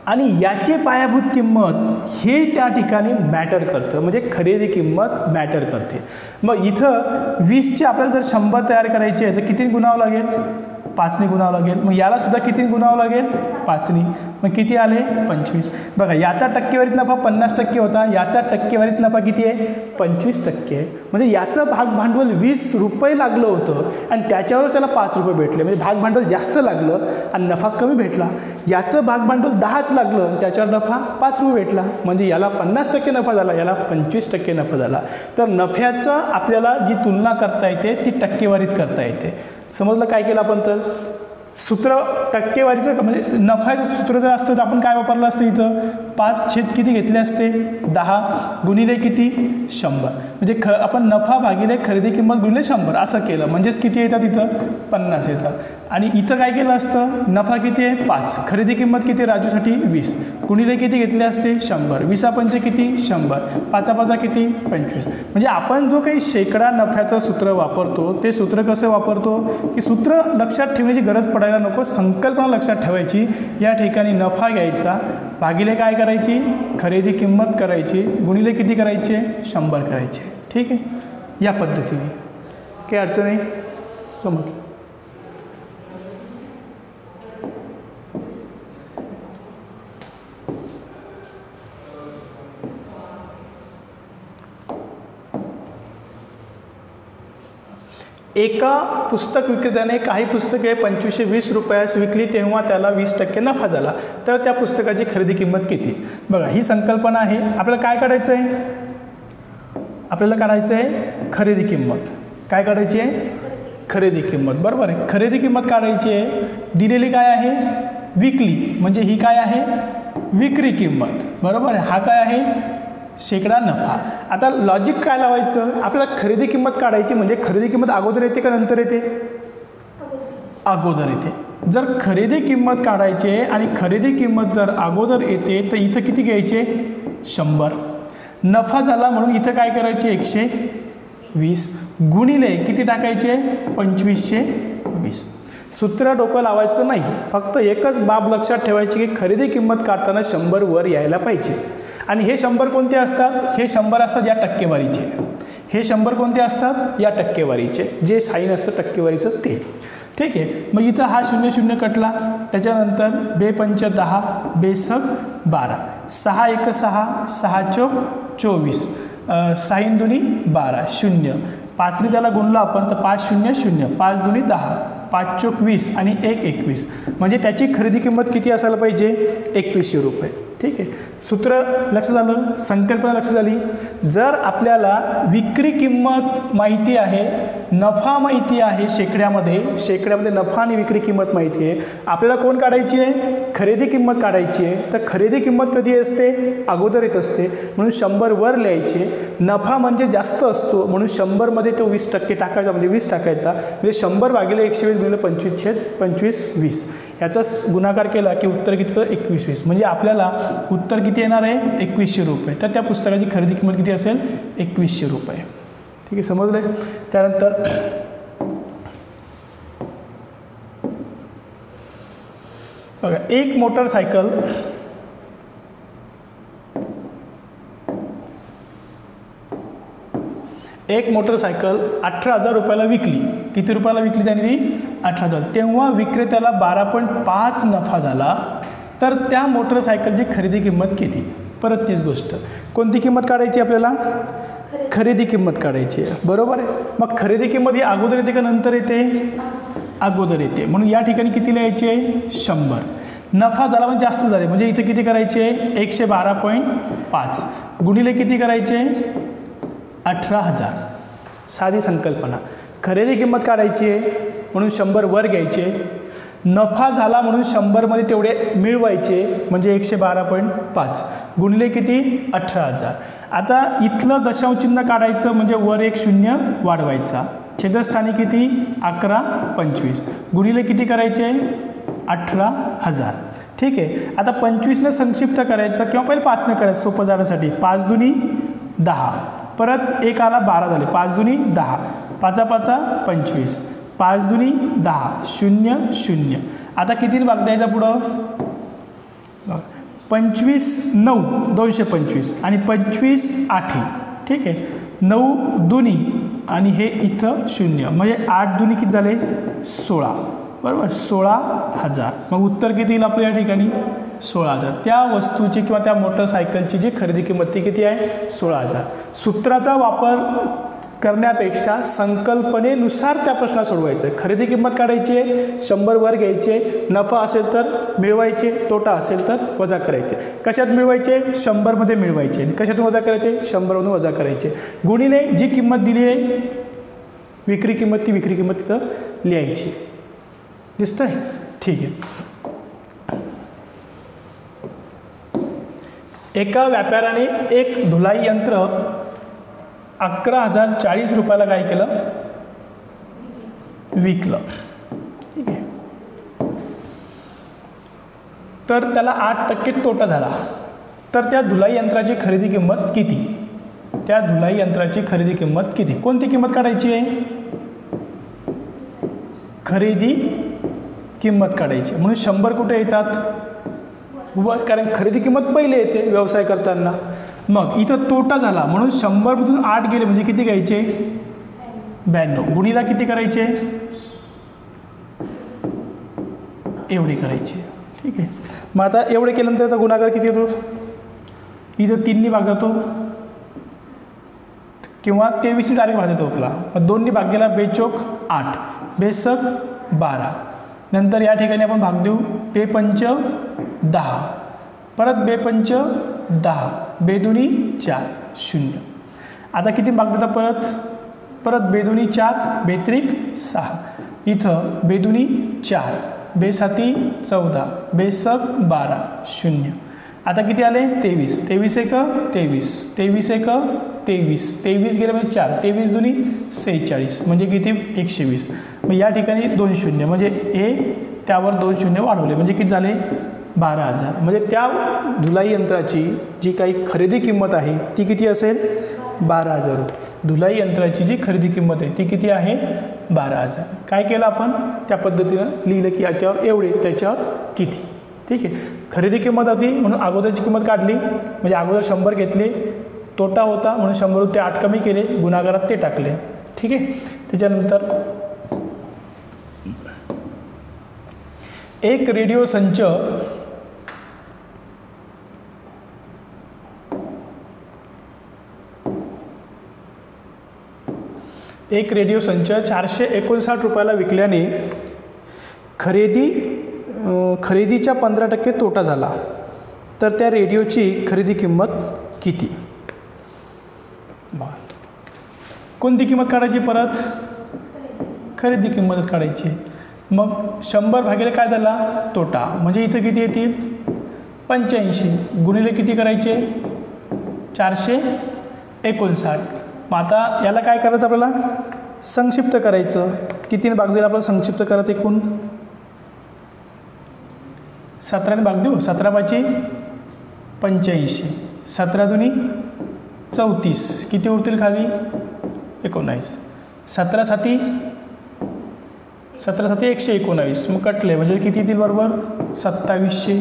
आणि याची पायाभूत किंमत हे त्या ठिकाणी मॅटर करतं, म्हणजे खरेदी किंमत मॅटर करते. मग इथं 20चे आपल्याला जर 100 तयार करायचे आहे तर किती गुणावं लागेल? 5ने गुणावं लागेल. मग याला सुद्धा किती गुणावं लागेल? 5ने. मग किती आले? 25. बघा, याचा टक्केवारीत नफा 50% होता, याचा टक्केवारीत नफा किती आहे? 25% आहे. म्हणजे याचं भाग भांडवल 20 रुपये लागलं होतं आणि त्याच्यावरच त्याला 5 रुपये भेटले, म्हणजे भाग भांडवल जास्त लागलं आणि नफा कमी भेटला. याचं भाग भांडवल 10च लागलं आणि त्याच्यावर नफा 5 रुपये भेटला, म्हणजे याला 50% नफा झाला, याला 25% नफा झाला. तर नफ्याचं आपल्याला जी तुलना करता येते ती टक्केवारीत करता येते. समजलं काय केलं आपण? तर सूत्र टक्केवारीचं म्हणजे नफ्याचं सूत्र जर असतं तर आपण काय वापरलं असतं? इथं 5 किती घेतले असते? 10 गुणिले किती? 100. म्हणजे आपण नफा भागिले खरेदी किंमत गुणिले 100 असं केलं, म्हणजेच किती येतात? इथं 50 येतात. आणि इथं काय केलं असतं? नफा किती आहे? 5, खरेदी किंमत किती राजूसाठी? 20 गुणिले किती घेतले असते? 100. 20 किती? 100. 5 किती? 25. म्हणजे आपण जो काही शेकडा नफ्याचं सूत्र वापरतो ते सूत्र कसं वापरतो की सूत्र लक्षात ठेवण्याची गरज पडायला नको, संकल्पना लक्षात ठेवायची. या ठिकाणी नफा घ्यायचा भागिले काय करायची? खरेदी किंमत करायची गुणिले किती करायचे? 100 करायचे. ठीक आहे, या पद्धतीने. काही अडचण नाही? समजलं? एका पुस्तक विक्रेत्याने काही पुस्तके 2520 रुपयास विकली तेव्हा त्याला 20% नफा झाला, तर त्या पुस्तकाची खरेदी किंमत किती? बघा, ही संकल्पना आहे. आपल्याला काय काढायचं आहे? आपल्याला काढायचं आहे खरेदी किंमत. काय काढायची आहे? खरेदी किंमत. बरोबर आहे, खरेदी किंमत काढायची आहे. दिलेली काय आहे? विकली, म्हणजे ही काय आहे? विक्री किंमत. बरोबर आहे, हा काय आहे? शेकडा नफा. आता लॉजिक काय लावायचं? आपल्याला खरेदी किंमत काढायची, म्हणजे खरेदी किंमत अगोदर येते का नंतर येते? अगोदर येते. जर खरेदी किंमत काढायची आणि खरेदी किंमत जर अगोदर येते तर इथं किती घ्यायचे? 100. नफा झाला म्हणून इथं काय करायचे? 120 गुणिले किती टाकायचे? 2520. सूत्र डोकं लावायचं नाही, फक्त एकच बाब लक्षात ठेवायची की खरेदी किंमत काढताना 100 वर यायला पाहिजे. आणि हे 100 कोणते असतात? हे 100 असतात या टक्केवारीचे. हे 100 कोणते असतात? या टक्केवारीचे, जे साईन असतं टक्केवारीचं ते. ठीक आहे, मग इथं हा 00 कटला, त्याच्यानंतर 2 पंच 10, 2 सग 12, 6 1 6, 6 चौक 24, साईन दुनी 12, 0 5ने त्याला गुणलं आपण तर 5 0 0, 5 दुनी 10, 5 चौक 20 आणि 1 21, म्हणजे त्याची खरेदी किंमत किती असायला पाहिजे? 2100 रुपये. ठीक आहे, सूत्र लक्ष झालं, संकल्पना लक्ष झाली. जर आपल्याला विक्री किंमत माहिती आहे, नफा माहिती आहे, शेकड्यामध्ये नफा आणि विक्री किंमत माहिती आहे, आपल्याला कोण काढायची आहे? खरेदी किंमत काढायची आहे. तर खरेदी किंमत कधी असते? अगोदर येत असते, म्हणून 100 वर लिहायचे. नफा म्हणजे जास्त असतो म्हणून 100 मध्ये तो 20% टाकायचा, म्हणजे 20 टाकायचा, म्हणजे 100 भागिले 120 गुणिले 25/25 याचा गुणाकार केला की उत्तर किती होतं? 2120. म्हणजे आपल्याला उत्तर किती येणार आहे? 2100 रुपये. तर त्या पुस्तकाची खरेदी किंमत किती असेल? 2100 रुपये. ठीक आहे, समजले? त्यानंतर बघा, एक मोटरसायकल एक मोटरसायकल 18,000 रुपयाला विकली. किती रुपयाला विकली त्याने ती? 18,000. तेव्हा विक्रेत्याला 12.5 नफा झाला. तर त्या मोटरसायकलची खरेदी किंमत किती? परत तीच गोष्ट, कोणती किंमत काढायची आपल्याला? खरेदी किंमत काढायची आहे. बरोबर आहे, मग खरेदी किंमत ही अगोदर येते का नंतर येते? अगोदर येते, म्हणून या ठिकाणी किती लिहायचे? 100. नफा झाला म्हणजे जास्त झाले, म्हणजे इथे किती करायचे? 112.5 गुणिले किती करायचे? 18,000. साधी संकल्पना. खरेदी किंमत काढायची आहे म्हणून 100 वर घ्यायचे, नफा झाला म्हणून 100 मध्ये तेवढे मिळवायचे, म्हणजे 112.5 गुणिले किती? 18,000. आता इथलं दशांश चिन्ह काढायचं, म्हणजे वर एक 0 वाढवायचा, छेदस्थानी किती? 11.25 गुणिले किती करायचे? 18,000. ठीक आहे, आता 25ने संक्षिप्त करायचं किंवा पहिले 5ने करायचं सोपं जाण्यासाठी. 5 दुनी 10, परत 1 आला 12 झाले, 5 दुनी 10, 5 5 25, 5 दुनी 10, 0 0. आता कितीने भाग द्यायचा पुढं? 25/9 225 आणि 25/8 ठीक आहे. 9 दुनी आणि हे इथं 0 म्हणजे 8 दुनी किती झाले 16 बरोबर 16,000. मग उत्तर किती येईल आपल्या या ठिकाणी 16,000. त्या वस्तूची किंवा त्या मोटरसायकलची जी खरेदी किंमत ती किती आहे 16,000. सूत्राचा वापर करण्यापेक्षा संकल्पनेनुसार त्या प्रश्न सोडवायचं. खरेदी किंमत काढायची आहे 100 वर घ्यायचे, नफा असेल तर मिळवायचे, तोटा असेल तर वजा करायचे. कशात मिळवायचे 100मध्ये मिळवायचे, कशातून वजा करायचे 100मधून वजा करायचे. गुणिले जी किंमत दिली आहे विक्री किंमत ती विक्री किंमत तिथं लिहायची. दिसतंय ठीक आहे. एका व्यापाऱ्याने एक धुलाई यंत्र 11,040 रुपयाला काय केलं विकलं ठीक आहे. तर त्याला 8% तोटा झाला. तर त्या धुलाई यंत्राची खरेदी किंमत किती. त्या धुलाई यंत्राची खरेदी किंमत किती. कोणती किंमत काढायची आहे खरेदी किंमत काढायची. म्हणून 100 कुठे येतात वर, कारण खरेदी किंमत पहिले येते व्यवसाय करताना. मग इथं तोटा झाला म्हणून 100मधून 8 गेले म्हणजे किती घ्यायचे 92. गुणीला किती करायचे एवढे करायचे ठीक आहे. मग आता एवढे केल्यानंतर त्याचा गुणाकार किती येतो इथं 3नी भाग जातो किंवा 23नी डायरेक्ट भाग देतो आपला. मग 2नी भाग गेला 2 चोक 8 बेसक 12. नंतर या ठिकाणी आपण भाग देऊ 2 पंच 10 परत 2 पंच 10 2 दुनी 4 0. आता किती भाग देता परत 2 दुनी 4 2 त्रिक 6 इथं 2 दुनी 4 2 साती 14 2 सक 12 0. आता किती आले 23 23 एक 23 23 एक 23 23 गेले म्हणजे 4 23 दुनी 46 म्हणजे किती 120. मग या ठिकाणी 2 शून्य म्हणजे ए त्यावर 2 शून्य वाढवले म्हणजे किती झाले 12,000. म्हणजे त्या धुलाई यंत्राची जी काही खरेदी किंमत आहे ती किती असेल 12,000 रुपये. धुलाई यंत्राची जी खरेदी किंमत आहे ती किती आहे 12,000. काय केलं आपण त्या पद्धतीनं लिहिलं की याच्यावर एवढे त्याच्यावर किती ठीक आहे. खरेदी किंमत होती म्हणून अगोदरची किंमत काढली म्हणजे अगोदर 100 घेतले तोटा होता म्हणून 100 ते 8 कमी केले गुणाकारात ते टाकले ठीक आहे. त्याच्यानंतर एक रेडिओ संच एक रेडिओ संच 459 रुपयाला विकल्याने खरेदीच्या 15% तोटा झाला. तर त्या रेडिओची खरेदी किंमत किती. कोणती किंमत काढायची परत खरेदी किंमतच काढायची. मग 100 भागिले काय झाला तोटा म्हणजे इथं किती येतील 85 गुणिले किती करायचे 459. मग आता याला काय करायचं आपल्याला संक्षिप्त करायचं. कितीने भाग जाईल आपल्याला संक्षिप्त करत एकूण 17ने भाग देऊ 17 पाची 85 17 दुनी 34 किती उरतील खाली 19 17 साती 119 मग कटले म्हणजे किती येतील बरोबर 2700.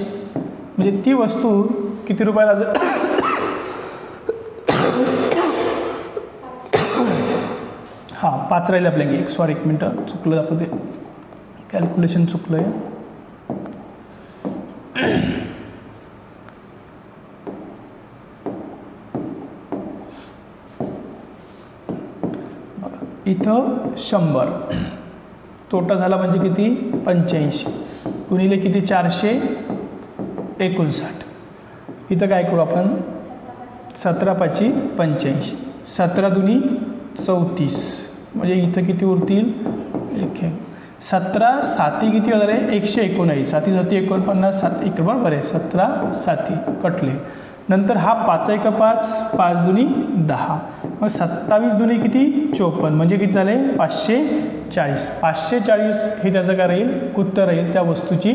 म्हणजे ती वस्तू किती रुपयाला हां 5 राहिले आपल्याला एक सॉरी 1 मिनटं चुकलं आपलं ते कॅल्क्युलेशन चुकलं आहे. इथं 100 तोटा झाला म्हणजे किती 85 गुणिले किती 459. इथं काय करू आपण 17 पाची 85 17 दुनी 34 म्हणजे इथं किती उरतील 17 साती किती होणार आहे 119 साती 49 7 1 बरोबर आहे 17 साती कटले. नंतर हा 5 1 5 5 दुनी 10 मग 27 दुनी किती 54 म्हणजे किती झाले 540. 540 हे त्याचं काय राहील उत्तर राहील त्या वस्तूची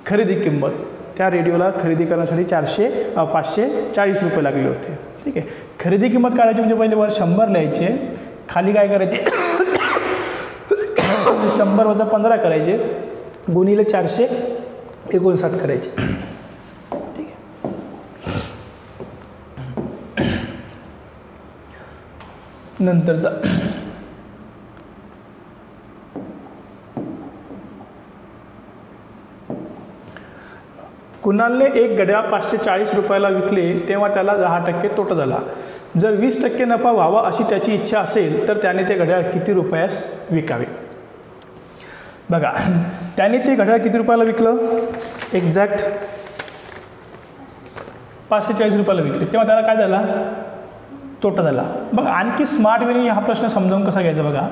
खरेदी किंमत. त्या रेडिओला खरेदी करण्यासाठी 540 रुपये लागले होते ठीक आहे. खरेदी किंमत काढायची म्हणजे पहिले वर 100 लिहायचे खाली काय करायचे 100 वजा 15 करायचे गुणिले 459 करायचे ठीक आहे. नंतरचा कुणालने एक घड्याळ 540 रुपयाला विकले तेव्हा त्याला 10% तोटा झाला. जर 20% नफा व्हावा अशी त्याची इच्छा असेल तर त्याने ते घड्याळ किती रुपयास विकावे. बघा, त्याने ते घड्याळ किती रुपयाला विकलं, एक्झॅक्ट 540 रुपयाला विकले, तेव्हा त्याला काय झाला, तोटा झाला. बघा, आणखी स्मार्ट वेने हा प्रश्न समजावून कसा घ्यायचा. बघा,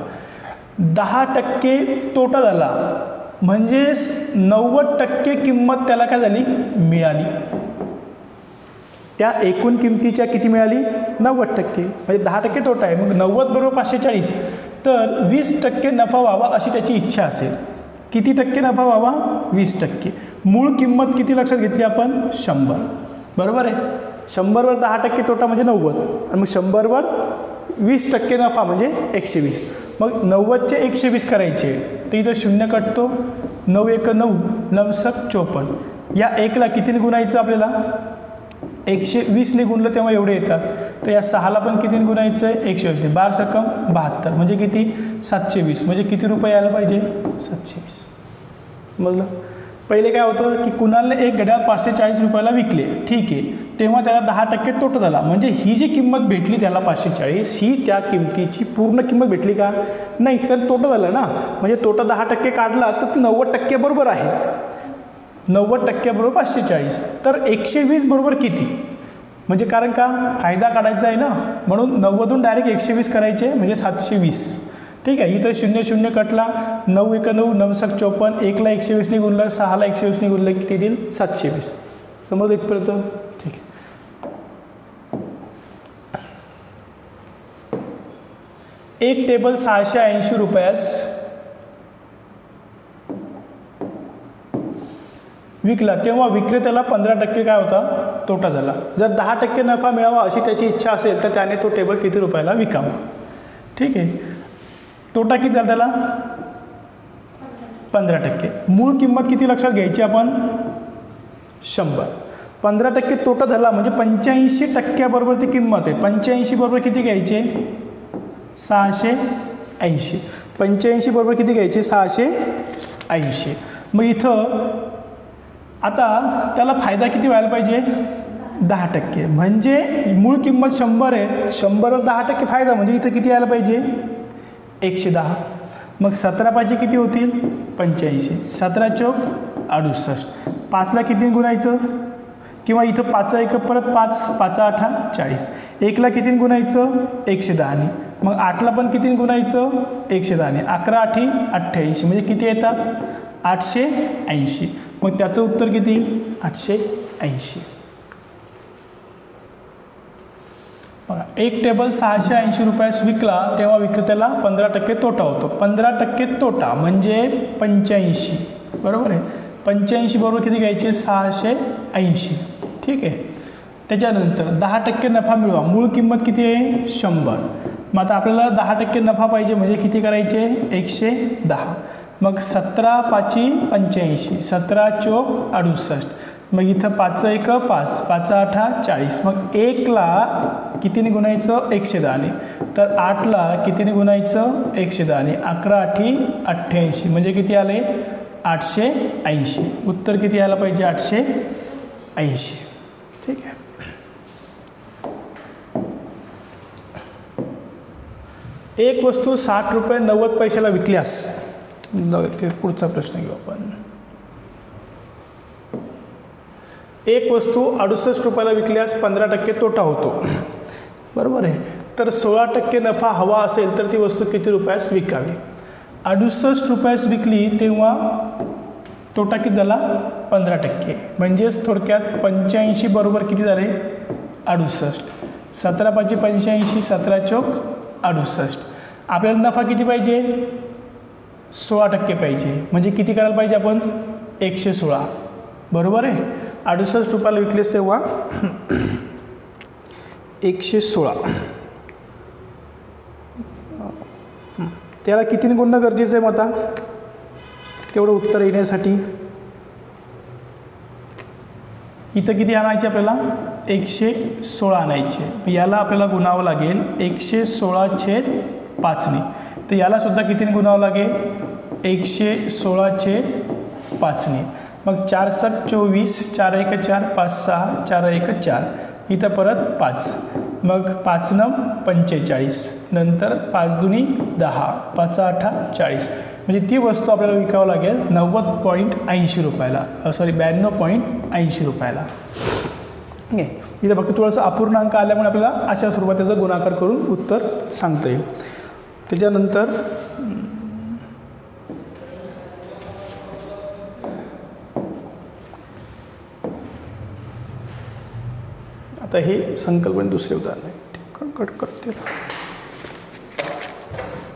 10% तोटा झाला म्हणजेच 90% किंमत त्याला काय झाली, मिळाली. त्या एकूण किमतीच्या किती मिळाली, 90%, म्हणजे 10% तोटा आहे. मग 90 बरोबर 540, तर 20% नफा व्हावा अशी त्याची इच्छा असेल. किती टक्के नफा व्हावा, 20%. मूळ किंमत किती लक्षात घेतली आपण, 100. बरोबर आहे. 100वर 10% तोटा म्हणजे 90, आणि मग 100वर 20% नफा म्हणजे 120. मग 90चे 120 करायचे, तर इथं 0 कटतो, 9 1 9, 9 7 54. या 1ला कितीने गुणायचं आपल्याला, 120ने गुणलं तेव्हा एवढे येतात. तर या 6ला पण कितीने गुणायचं आहे, 120. 12 सकम 72 म्हणजे किती, 720. म्हणजे किती रुपये यायला पाहिजे, 720. समजलं. पहिले काय होतं की कुणालने एक घड्याळ 540 रुपयाला विकले, ठीक आहे, तेव्हा त्याला 10% तोटा झाला. म्हणजे ही जी किंमत भेटली त्याला 540, ही त्या किमतीची पूर्ण किंमत भेटली का, नाही, तर तोटा झाला ना. म्हणजे तोटा 10% काढला तर ते 90% बरोबर आहे. 90% बरोबर 540, तर 120 बरोबर किती, म्हणजे कारण का फायदा काढायचा आहे ना, म्हणून 90तून डायरेक्ट 120 करायचे म्हणजे 720. ठीक आहे. इथं 0 0 कटला, 9 1 9, 9 7 54. 1ला 120ने गुणलं, 6ला 120ने गुणलं, किती देईल, 720. समज इथपर्यंत. ठीक आहे. एक टेबल 680 रुपयास विकला तेव्हा विक्रेत्याला 15% काय होता, तोटा झाला. जर 10% नफा मिळावा अशी त्याची इच्छा असेल तर त्याने तो टेबल किती रुपयाला विकावा. ठीक आहे. तोटा किती झाला त्याला, 15%. मूळ किंमत किती लक्षात घ्यायची आपण, 100. 15% तोटा झाला म्हणजे 85% बरोबर ती किंमत आहे. 85 बरोबर किती घ्यायचे, 680. 85 बरोबर किती घ्यायचे, 680. मग इथं आता त्याला फायदा किती व्हायला पाहिजे, 10%. म्हणजे मूळ किंमत 100 आहे, 100वर 10% फायदा म्हणजे इथं किती यायला पाहिजे, 110. मग 17 पाहिजे किती होतील, 85. 17 चौक 68. 5ला किती गुणायचं, किंवा इथं 5 1 परत 5, 5 8 40. 1ला किती गुणायचं, 110ने. मग 8ला पण किती गुणायचं, 110ने. 11 8 88 म्हणजे किती येतात, 880. मग त्याचं उत्तर किती, 880. बघा, एक टेबल 680 रुपयास विकला तेव्हा विक्रेत्याला 15% तोटा होतो. 15% तोटा म्हणजे 85. बरोबर आहे. 85 बरोबर किती घ्यायचे, 680. ठीक आहे. त्याच्यानंतर 10% नफा मिळवा, मूळ किंमत किती आहे, 100. मग आता आपल्याला 10% नफा पाहिजे म्हणजे किती करायचे, 110. मग 17 5 85, 17 चौक 68. मग इथं 5 1 5, 5 8 40. मग 1ला कितीने गुणायचं, 110ने. तर 8ला कितीने गुणायचं, 110ने. 11 8 88 म्हणजे किती आले, 880. उत्तर किती यायला पाहिजे, 880. ठीक आहे. एक वस्तू 60 रुपये 90 पैशाला विकल्यास, पुढचा प्रश्न घेऊ आपण. एक वस्तू 68 रुपयाला विकल्यास 15% तोटा होतो. बरोबर आहे. तर 16% नफा हवा असेल तर ती वस्तू किती रुपयास विकावी. 68 रुपयास विकली तेव्हा तोटा किती झाला, 15%. म्हणजेच थोडक्यात 85 बरोबर किती झाले, 68. 17 5 85, 17 चौक 68. आपल्याला नफा किती पाहिजे, 16% पाहिजे. म्हणजे किती करायला पाहिजे आपण, 116. बरोबर आहे. 68 रुपयाला विकलेस तेव्हा 116. त्याला कितीने गुणणं गरजेचं आहे मग आता तेवढं उत्तर येण्यासाठी. इथं किती आणायचे आपल्याला 116 आणायचे. याला आपल्याला गुणावं लागेल 116/5ने. तर यालासुद्धा कितीने गुणावं लागेल 116/5ने. मग 4 × 7 = 24, 4 × 1 = 4, 5 × 6 = 4 × 1 = 4, इथं परत 5, मग 5 × 9 = 45, नंतर 5 × 2 = 10, 5 × 8 = 40. म्हणजे ती वस्तू आपल्याला विकावं लागेल 90.80 रुपयाला, 92.80 रुपयाला. ठीक आहे. इथं फक्त थोडंसं अपूर्णांक आल्यामुळे आपल्याला अशा स्वरूपात त्याचा गुणाकार करून उत्तर सांगता येईल. त्याच्यानंतर आता हे संकल्पने दुसरे उदाहरण आहे. कट करते.